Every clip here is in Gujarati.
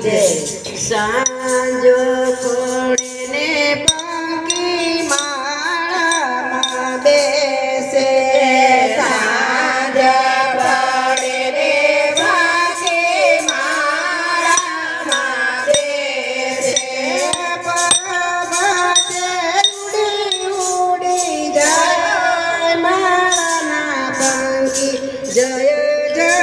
જય સાંજ પડે ને પંખી માળામાં બેસે સાંજ પડે ને પંખી માળામાં બેસે પર્વતે ઉડી જાય માળાના પંખી જય જય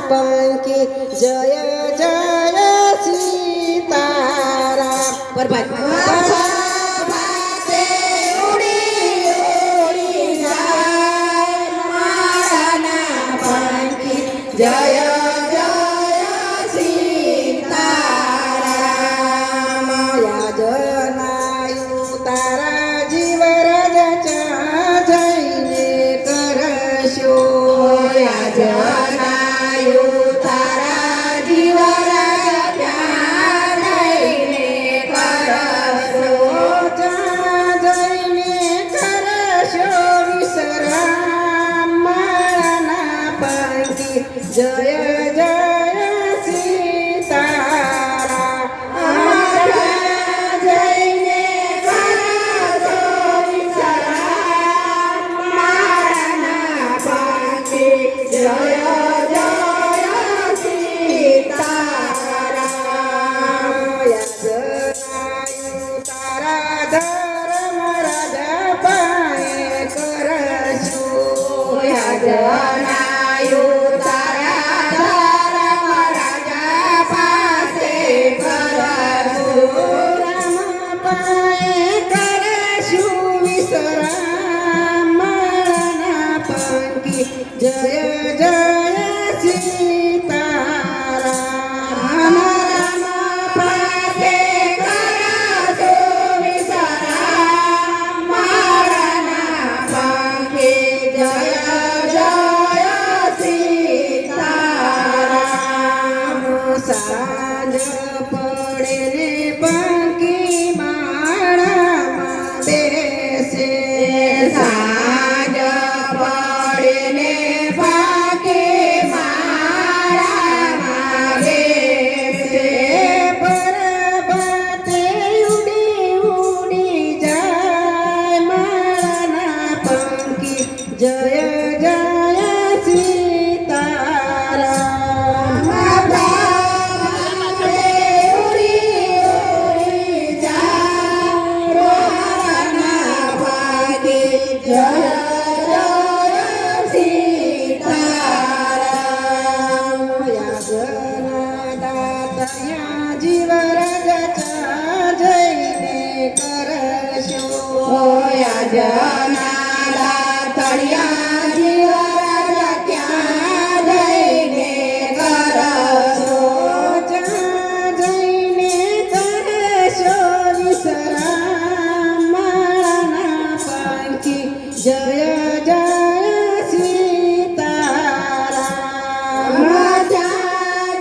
પંખી જય જય સીતારામ પ્રભાતે ઉડી ઉડી જાય માળાના પંખી જય જય સીતારામ યાજનાયું તારા જીવરજ ચા જઈને કરશો યાજના તારા જીવરા ત્યાં જઈને કરશો જઈને કરશો વિશ્રામ માળાના પંખી જય જય સીતારામ જઈને કરશો વિશ્રામ માળાના પંખી જય જનાયું તારા ધર્મ રાજા પાસે કરશું રામ પાએ કરશું વિશ્રામ માળાના પંખી જય જય સીતારામ રામ પાસે કરશું વિશ્રામ માળાના પંખી જય સાંજ પડે ને પંખી માળામાં બેસે સાંજ પડે ને પંખી માળામાં બેસે પર્વતે ઉડી ઉડી જાય માળાના પંખી જય જય સીતારામ જય જય સીતારામ યાજના દાતયા જીવરજ ચા જઈને કરશો યાજના દાતયા જીવરજ ત્યાં જઈને કરશો જઈને કરશો વિશ્રામ માળાના પંખી જય જય સીતારામ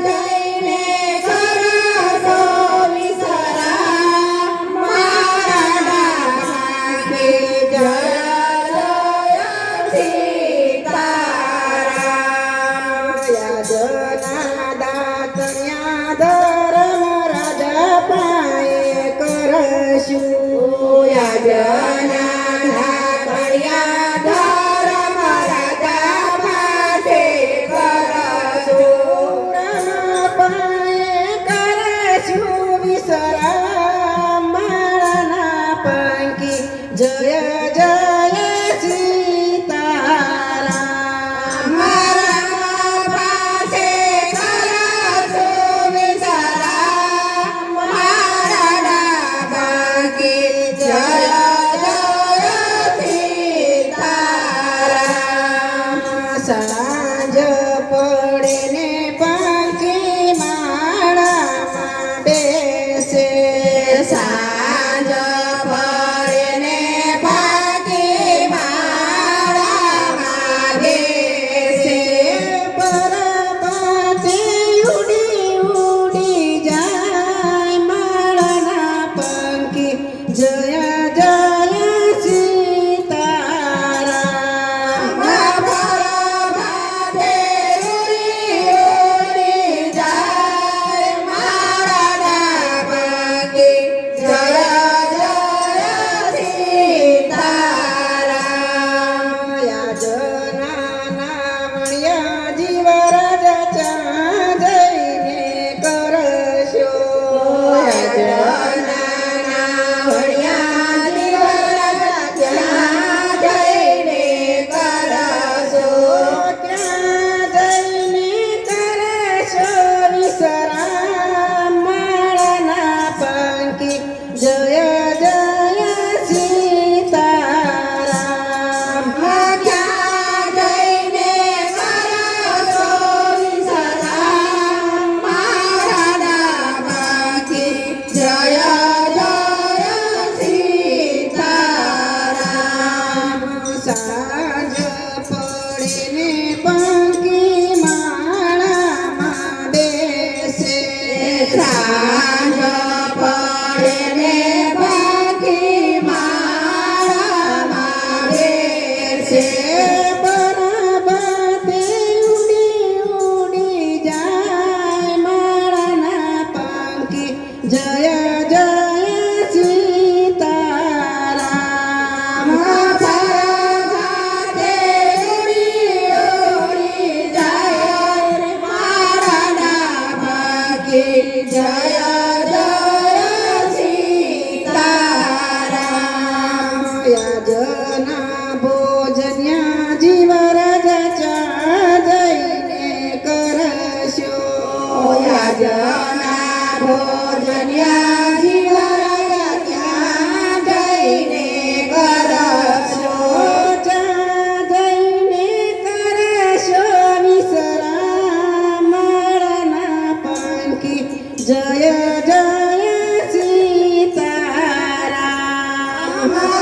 જઈને કરશો વિશ્રામ માળાના પંખી જય જય સીતારામ યાજના દાતયા ધર્મ રાજા પાએ કરશું યાજના જય જય સીતારામ મારા પાસે કરશો વિશ્રામ મારા બાકી જય જય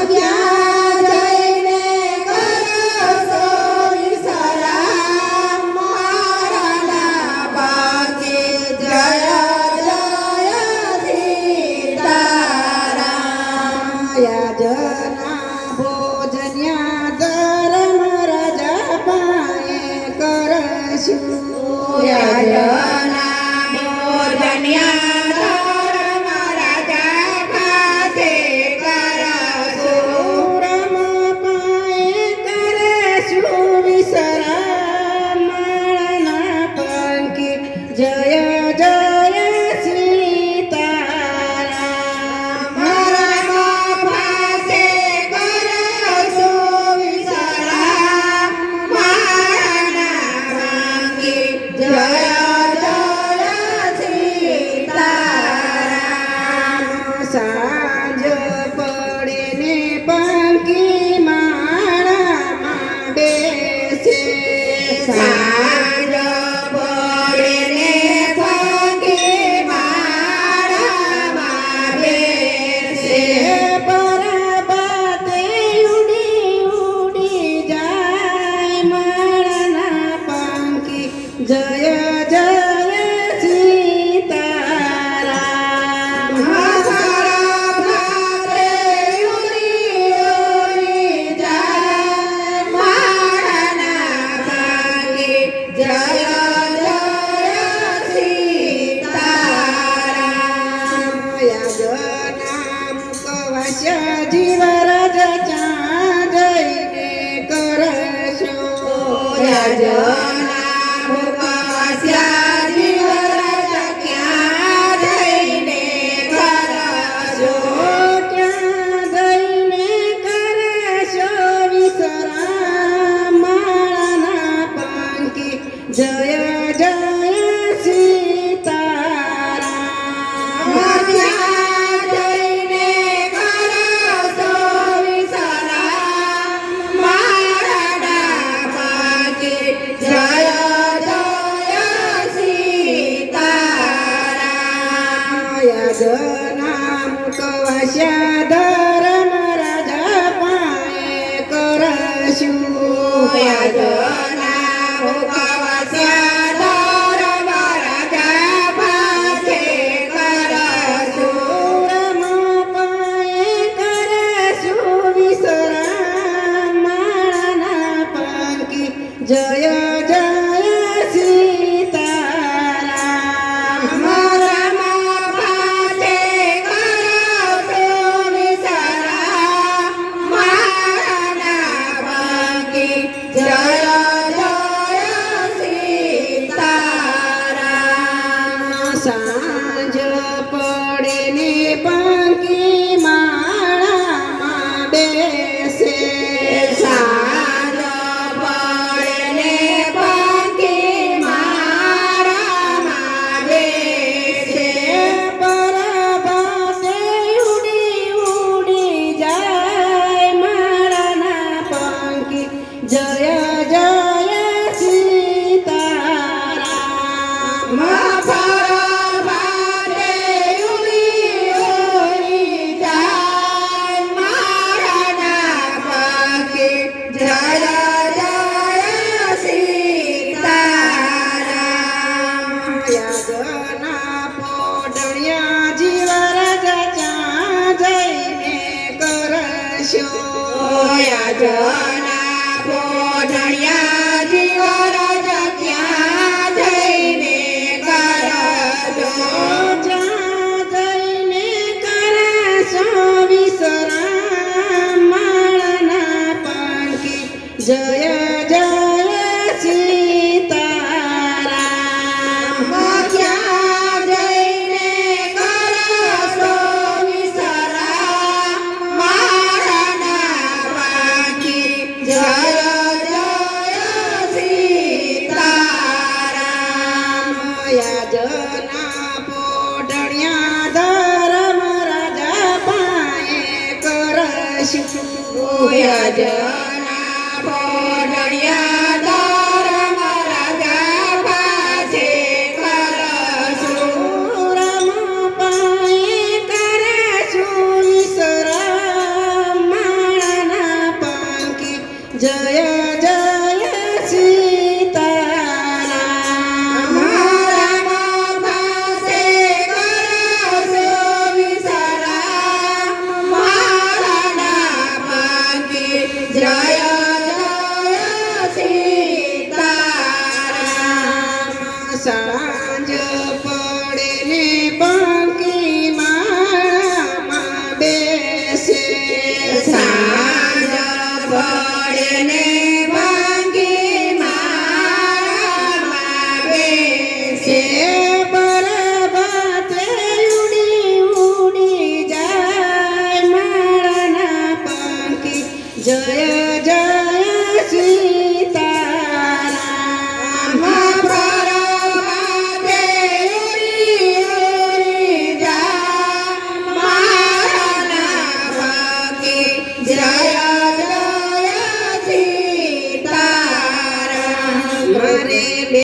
ક્યાં જઈને કરશો વિશ્રામ મારા બાકી જય જય સીતારામ યાજના ભોજન્યા ધર્મ રાજા પાએ કરશું યાજના ભોજન્યા ધર્મ રાજા પાસે કરશું રમ પાએ કરશું વિશ્રામ માળના પંકી જય જય સીતારામ રમ પાસે કરશું વિશ્રામ માળના પંકી જય સાંજ પડે ને પંકી માળામાં બેસે સાંજ પડે ને પંકી માળામાં બેસે પરબાતે ઉડી ઉડી જાય માળાના પંકી જય જય સીતારામ જીવ રાજા ચા જઈને કરશો યાજના મુકવાસ્યા જીવ રાજા ક્યાં જઈને કરશો ક્યાં જઈને કરશો વિશ્રામ માળાના પંકી જય જય સીતારામ યાજના મુકવાસ્યા ધર્મ રાજા પાએ કરશું યાજના મુકવાસ્યા ધર્મ રાજા પાસે કરશું રમ પાએ કરશું વિશ્રામ માળાના પંકી જય જય સીતારામ સાંજ પડે ને પંકી માળામાં બેસે સાંજ પડે ને પંકી માળામાં બેસે પરબાતે ઉડી ઉડી જાય માળાના પંકી જય જય સીતારામ યાજના પોઢણિયા જીવ રાજા ચા જઈને કરશો યાજના પોઢણિયા જીવ રાજા ક્યાં જઈને કરશો ચા જઈને કરશો વિશ્રામ માળાના પંકી જય જય સીતારામ ક્યાં જઈને કરશો વિશ્રામ માળાના પંકી જય જય સીતારામ યાજના પોઢણિયા ધર્મ રાજા પાએ કરશું યાજના પોઢણિયા